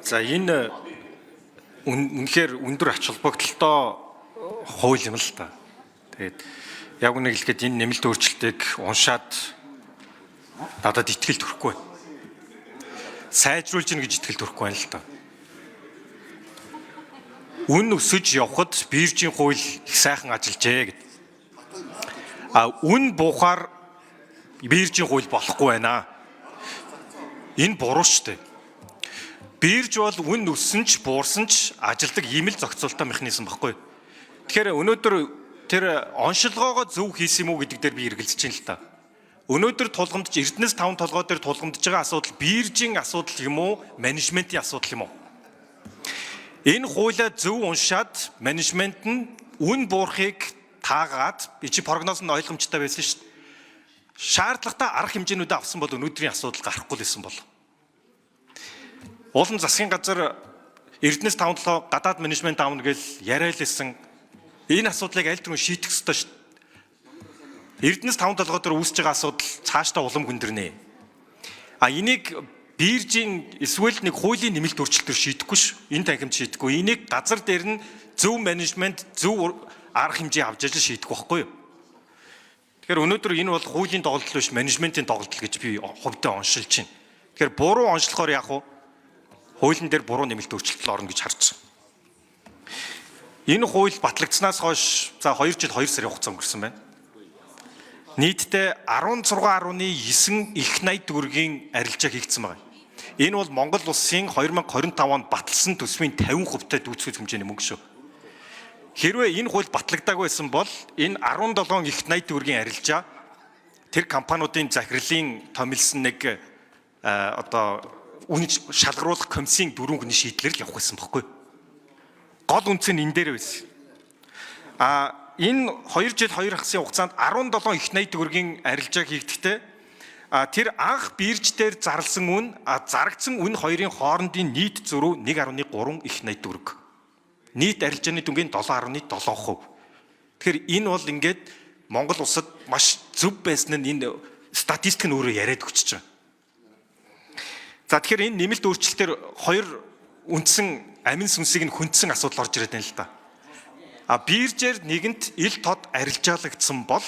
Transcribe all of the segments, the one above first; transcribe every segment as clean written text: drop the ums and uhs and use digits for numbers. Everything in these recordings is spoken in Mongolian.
За энэ үнэхээр өндөр ач холбогдолтой хууль юм л та. Тэгээд яг үнэ хэлэхэд энэ нэмэлт өөрчлөлтийг уншаад надад итгэл төрөхгүй байна. Сайжруулж гин гэж итгэл төрөхгүй байна л та. Үн өсөж явхад биржийн хууль их сайхан ажиллажээ гэд. Үн буухаар биржийн хууль болохгүй байна. Энэ буруу шүү дээ. Бирж бол үн өссөн ч буурсан ч ажилдаг ийм л зохицуулалттай механизм баггүй. Тэгэхээр өнөөдөр тэр оншилгоогоо зөв хийсэн юм уу гэдэг дээр би эргэлзэж байна л та. Өнөөдөр тулгамдж Эрдэнэс 5 толгой дээр тулгамдж байгаа асуудал биржийн асуудал юм уу, менежментийн асуудал юм уу? Энэ хуулиа зөв уншаад менежмент нь үн буурахыг таагаад би чи прогноз нь ойлгомжтой байсан шүү дээ. Шаардлагатай арга хэмжээнүүдээ авсан бол өнөөдрийн асуудал гарахгүй л байсан бол. Уулын засгийн газар Эрдэнэс 5-7 гадаад менежмент аавна гэж яриалсан энэ асуудлыг аль түрүү шийдэх ёстой шүү дээ. Эрдэнэс 5-7 дээр үүсэж байгаа асуудал цаашдаа улам хүндэрнэ. Энийг биржийн эсвэл нэг хуулийн нэмэлт өөрчлөлтөөр шийдэхгүй ш. Энэ танхимд шийдэхгүй. Энийг газар дээр нь зөв менежмент, зөв арга хэмжээ авч яж шийдэх байхгүй юу? Тэгэхээр өнөөдөр энэ бол хуулийн тоглолт биш, менежментийн тоглолт гэж би хувьдаа оншилж байна. Тэгэхээр буруу онцлохоор яах вэ? Хуулийн дээр буруу нэмэлт өөрчлөлт орно гэж харж байна. Энэ хууль батлагдсанаас хойш за 2 жил 2 сарын хугацаа өнгөрсөн байна. Нийтдээ 16.9 их найт төгрөгийн арилжаа хийгдсэн байна. Энэ бол Монгол улсын 2025 онд баталсан төсвийн 50%-тай дүүцэх хэмжээний мөнгө шүү. Хэрвээ энэ хууль батлагдаагүй байсан бол энэ 17 их найт төгрөгийн арилжаа тэр компаниудын захирлын томилсон нэг үн шалгаруулах комиссийн 4 хүний шийдлэр л явах гэсэн бохоггүй. Гол үнц нь энэ дээр байсан. Энэ 2 жил 2 хасын хугацаанд 17 их найт төгрөгийн арилжаа хийгдэхдээ тэр анх бирж дээр зарласан үн зарагдсан үн хоёрын хоорондын нийт зөрүү 1.3 их найт төгрөг. Нийт арилжааны дүнгийн 7.7%. Тэгэхээр энэ бол ингээд Монгол улсад маш зөв байсан нь энэ статистик нь өөрөө яриад өгч байгаа. За тэгэхээр энэ нэмэлт өөрчлөлтөөр хоёр үндсэн амин сүнсийг нь хүндсэн асуудал орж ирээд байна л да. Биржээр нэгэнт ил тод арилжаалагдсан бол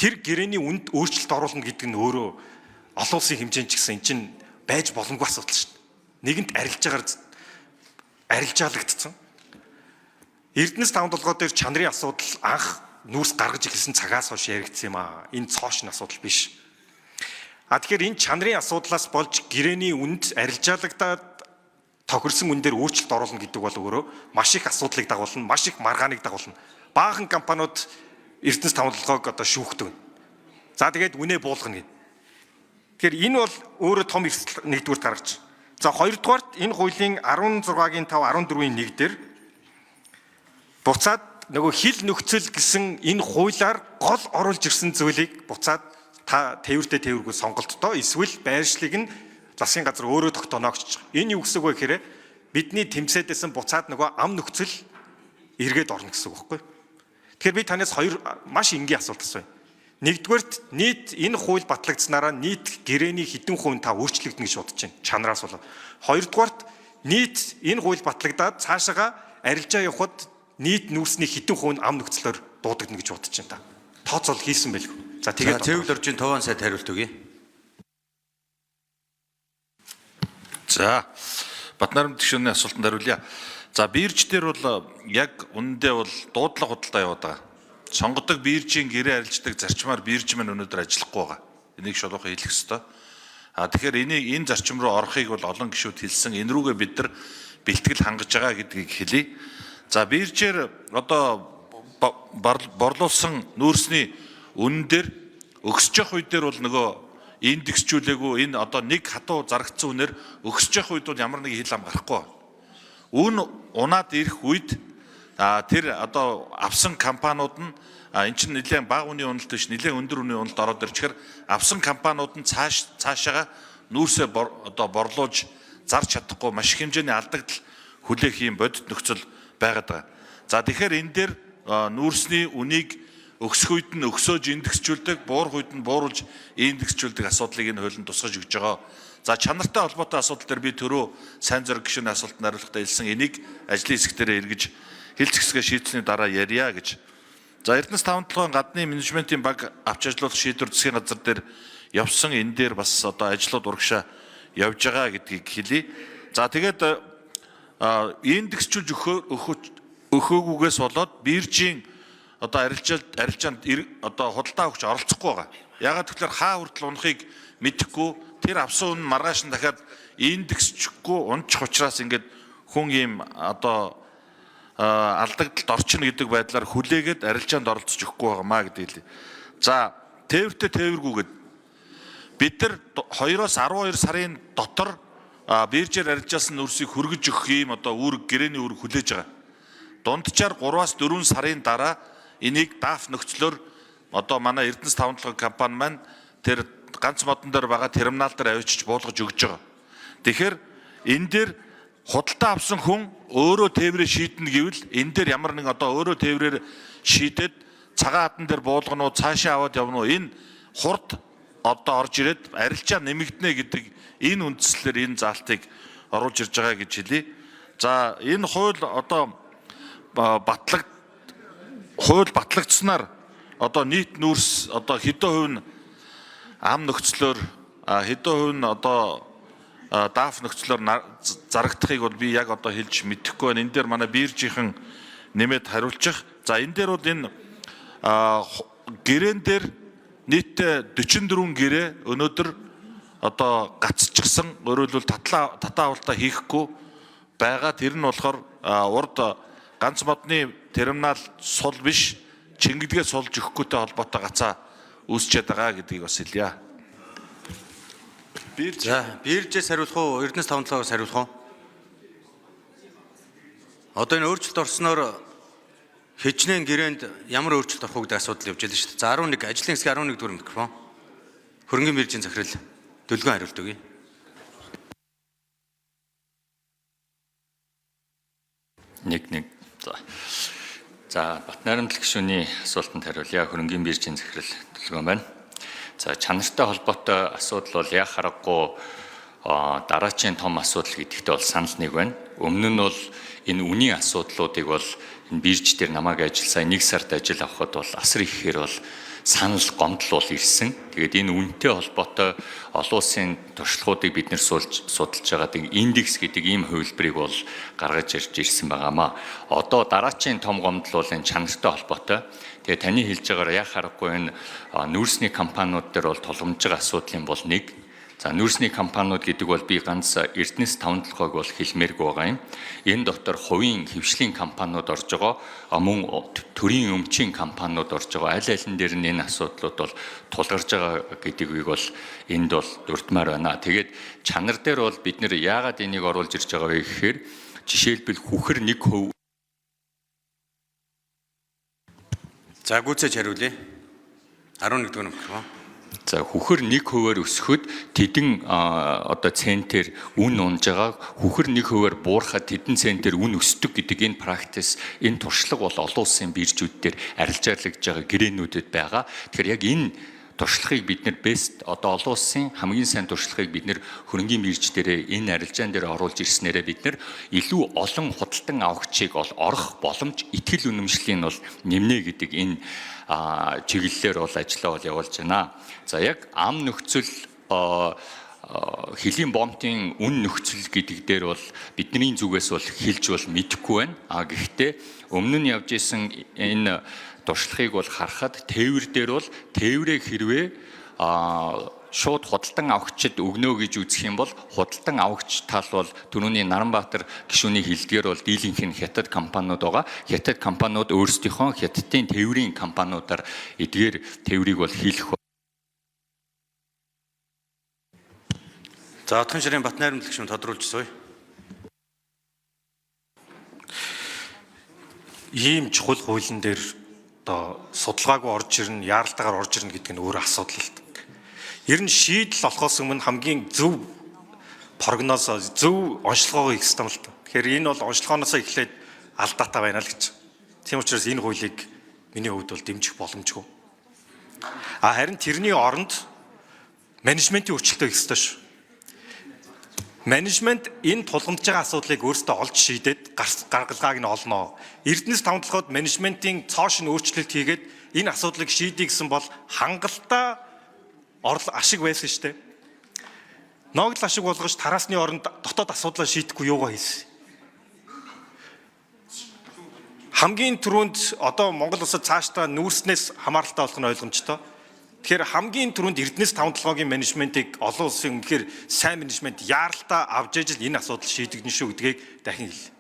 тэр гэрээний үнд өөрчлөлт оруулна гэдэг нь өөрөө олон улсын хэмжээнд ч гэсэн эн чинь байж боломгүй асуудал шүү дээ. Нэгэнт арилжаалагдсан. Эрдэнэс 5 толгой дээр чанарын асуудал анх нүүрс гаргаж ирсэн цагаас хойш яригдсан юм аа. Энэ цоошин асуудал биш. Тэгэхээр энэ чанарын асуудлаас болж гэрээний үнд арилжаалагдаад тохирсон үндээр өөрчлөлт оруулна гэдэг бол өөрөө маш их асуудлыг дагуулна, маш их маргааныг дагуулна. Баахан компаниуд Эрдэнэс 5 толгойг шүүхдэг. За тэгээд үнэ буулгана гэнэ. Тэгэхээр энэ бол өөрөө том эрсдэл нэгдүгээр гаргаж. За хоёрдугаарт энэ хуулийн 16-гийн 5 14-ийн 1 дээр буцаад нөгөө хил нөхцөл гэсэн энэ хуулиар гол оруулж ирсэн зүйлийг буцаад та тээвэртэй тээвэргүй сонголттой эсвэл байршлыг нь засгийн газар өөрөө тогтооно гэж. Энэ юу гэсэн үг вэ гэхээр бидний тэмцээдсэн буцаад нөгөө ам нөхцөл эргээд орно гэсэн үг байхгүй. Тэгэхээр би танаас хоёр маш энгийн асуулт асууя. Нэгдүгээрт нийт энэ хууль батлагдсанараа нийт гэрээний хэдэн хувь та өөрчлөгдөн гэж бодож байна. Чанараас болоо. Хоёрдугаарт нийт энэ хууль батлагдаад цаашаага арилжаа явахад нийт нүүрсний хэдэн хувь ам нөхцлөөр дуудагдана гэж бодож байна та. Тооцоол хийсэн байлгүй. За тэгээд Цэвэр Доржийн Товон сайд хариулт өгье. За Батнарам тгшөөний асуултанд хариулъя. За бирж дээр бол яг үнэндээ бол дуудлага худалдаа яваад байгаа. Сонгодог биржийн гэрээ арилждаг зарчмаар бирж маань өнөөдөр ажиллахгүй байгаа. Энийг шалгах хэлэх ёстой. Тэгэхээр энэ зарчим руу орохыг бол олон гишүүд хэлсэн. Энэ рүүгээ бид нар бэлтгэл хангаж байгаа гэдгийг хэлье. За биржээр одоо борлуулсан нүүрсний үнэн дээр өгсөж явах үед дээр бол нөгөө индексжүүлээгүй энэ одоо нэг хатуу зарагдсан үнээр өгсөж явах үед бол ямар нэг хил ам гарахгүй. Үн унаад ирэх үед тэр одоо авсан компаниуд нь эн чинь нэлээд бага үнийн уналт биш нэлээд өндөр үнийн уналт ороод ирчихэр авсан компаниуд нь цаашаага нүүрсээ одоо борлуулж зарж чадахгүй маш их хэмжээний алдагдал хүлээх юм бодит нөхцөл байгаад байгаа. За тэгэхээр энэ дээр нүүрсний үнийг өгсөх үед нь өгсөөж индексжүүлдэг, буурах үед нь бууруулж индексжүүлдэг асуудлыг энэ хуулинд тусгаж өгж байгаа. За чанартай холбоотой асуудал дээр би түрүү сайн зориг гишүүний асуултанд хариулахдаа хэлсэн энийг ажлын хэсэг дээр эргэж хэлц хэсгээ шийдсэний дараа ярья гэж. За Эрдэнэс 5-7 гадны менежментийн баг авч ажиллуулах шийдвэр засгийн газар дээр явсан энэ дээр бас одоо ажлууд урагшаа явж байгаа гэдгийг хэлье. За тэгээд индексчилж өгөхөөгүйгээс болоод биржийн одоо арилжаанд одоо худалдаа авахч оролцохгүй байгаа. Ягаад гэвэл хаа хүртэл унахыг мэдэхгүй тэр авсан үн маргааш нь дахиад индексчгүй унчих учраас ингээд хүн ийм одоо алдагдлалд орчихно гэдэг байдлаар хүлээгээд арилжаанд оролцож өгөхгүй байгаамаа гэдэг хэлээ. За тээвэртэй тээвэргүйгээд бид нар 2-оос 12 сарын дотор биржээр арилжаасан нүрсийг хүргэж өгөх ийм одоо гэрээний үүрэг хүлээж байгаа. Дунджаар 3-аас 4 сарын дараа энийг даф нөхцлөөр одоо манай Эрдэнэс 5-7 компани маань тэр ганц модон дээр байгаа терминал дээр авчиж буулгаж өгж байгаа. Тэгэхээр энэ дээр худалдаа авсан хүн өөрөө тээврээ шийднэ гэвэл энэ дээр ямар нэг одоо өөрөө тээврээр шийдээд цагаан хатан дээр буулгануу цаашаа аваад явна уу энэ хурд одоо орж ирээд арилжаа нэмэгдэнэ гэдэг энэ үндслээр энэ заалтыг оруулж ирж байгаа гэж хэлье. За энэ хууль одоо батлагдсанаар одоо нийт нүүрс одоо хэдэн хувь нь ам нөхцлөөр хэдэн хувь нь одоо даф нөхцлөөр зарагдахыг бол би яг одоо хэлж мэдэхгүй байна. Энэ дээр манай биржийнхэн нэмээд хариулчих. За энэ дээр бол энэ гэрээн дээр нийтдээ 44 гэрээ өнөөдөр одоо гацчихсан өөрөлдвөл татаа авалтаа хийхгүй байгаа. Тэр нь болохоор урд ганц модны терминал сул биш чингэдгээ сулж өгөхгүйтэй холбоотой гацаа үүсчээд байгаа гэдгийг бас хэлье. Биржээс хариулах уу? Эрдэнэс 5-7-оос хариулах уу? Одоо энэ өөрчлөлт орсноор хичнээн гэрээнд ямар өөрчлөлт орох уу гэдэг асуудал явж байна шүү дээ. За 11 ажлын хэсгийн 11 дугаар микрофон. Хөрөнгөний биржийн захирал Дөлгөн хариулт өгье. Нэг. За Батнайрамдал гишүүний асуултанд хариулъя. Хөрөнгөний биржийн захирал Дөлгөн байна. За чанартай холбоотой асуудал бол яг харахгүй дараачийн том асуудал гэдэгтээ бол санал нэг байна. Өмнө нь бол энэ үнийн асуудлуудыг бол энэ бирж дээр намайг ажилласаа 1 сард ажил авахд бол асар ихээр бол санал гомдол бол ирсэн. Тэгээд энэ үнэтэй холбоотой олон улсын туршлагуудыг бид нэр судалж байгаа индекс гэдэг ийм хувилбарыг бол гаргаж ирж ирсэн байгаамаа. Одоо дараачийн том гомдол бол энэ чанартай холбоотой. Тэгээд таны хэлж байгаагаар яг харахгүй энэ нүүрсний компаниуд дээр бол тулгамж байгаа асуудлын бол нэг. За нүүрсний компаниуд гэдэг бол би ганц Эрдэнэс 5-7-ыг бол хэлмээргүй байгаа юм. Энэ дотор хувийн хэвшлийн компаниуд орж байгаа, мөн төрийн өмчийн компаниуд орж байгаа. Аль алин дээр нь энэ асуудлууд бол тулгарж байгаа гэдгийг бол энд бол дурдмаар байна. Тэгээд чанар дээр бол бид нэр яагаад энийг оруулж ирж байгаа вэ гэхээр жишээлбэл хүхэр 1%. За гүйцээж хариулъя. 11 дугаар микрофон. За хүхэр 1%-аар өсөхөд тэдэн одоо центээр үн унж байгаа, хүхэр 1%-аар буурахад тэдэн центээр үн өсдөг гэдэг энэ практис, энэ туршлага бол олон улсын биржүүд дээр арилжаалагдж байгаа гэрээнүүдэд байгаа. Тэгэхээр яг энэ туршлагыг бид нэр одоо олон улсын хамгийн сайн туршлагыг бид нэр хөрөнгөний бирж дээр энэ арилжаан дээр оруулж ирснээрээ бид нэр илүү олон худалдан авахчийг орох боломж, итгэл үнэмшлийн бол нэмнэ гэдэг энэ чиглэлээр бол ажиллаа бол явуулж байна. За яг ам нөхцөл хэлийн бомтын үн нөхцөл гэдэг дээр бол бидний зүгээс бол хэлж бол мэдэхгүй байна. Гэхдээ өмнө нь явж исэн энэ туршлагыг бол харахад тээвэр дээр бол тээврээ хэрвээ шууд худалдан авахчид өгнө гэж үзэх юм бол худалдан авахч тал бол түрүүний Наранбаатар гишүүний хэлдгээр бол дийлэнх нь хятад компаниуд байгаа. Хятад компаниуд өөрсдийнхөө хятадын тээврийн компаниудаар эдгээр тээврийг бол хийлгэх. За Отхон ширийн Батнайрамдал гишүүн тодруулж сууя. Ийм чухал хуулийн дээр одоо судалгаагүй орж ирнэ, яаралтайгаар орж ирнэ гэдэг нь өөр асуудал л. Ер нь шийдэл болохоос өмнө хамгийн зөв прогноз, зөв онцлогоо хийх ёстой юм л та. Тэгэхээр энэ бол онцлогооноос эхлээд алдаатай байна л гэж. Тийм учраас энэ хуулийг миний хувьд бол дэмжих боломжгүй. Харин тэрний оронд менежментийн өөрчлөлт хийх ёстой шүү. Менежмент энэ тулгамдж байгаа асуудлыг өөрсдөө олж шийдээд гаргалгааг нь олноо. Эрдэнэс таван толгойд менежментийн цоошин өөрчлөлт хийгээд энэ асуудлыг шийдье гэсэн бол хангалттай ашиг байсан шүү дээ. Ноогдол ашиг болгож тараасны оронд дотоод асуудлаа шийдэхгүй юугаа хийсэн. Хамгийн түрүүнд одоо Монгол улсад цаашдаа нүүрснээс хамааралтай болох нь ойлгомжтой. Тэгэхээр хамгийн түрүүнд Эрдэнэс таван толгойн менежментийг олон улсын үнэхээр сайн менежмент яаралтай авч ижил энэ асуудал шийдэгдэн шүү гэдгийг дахин хэлье.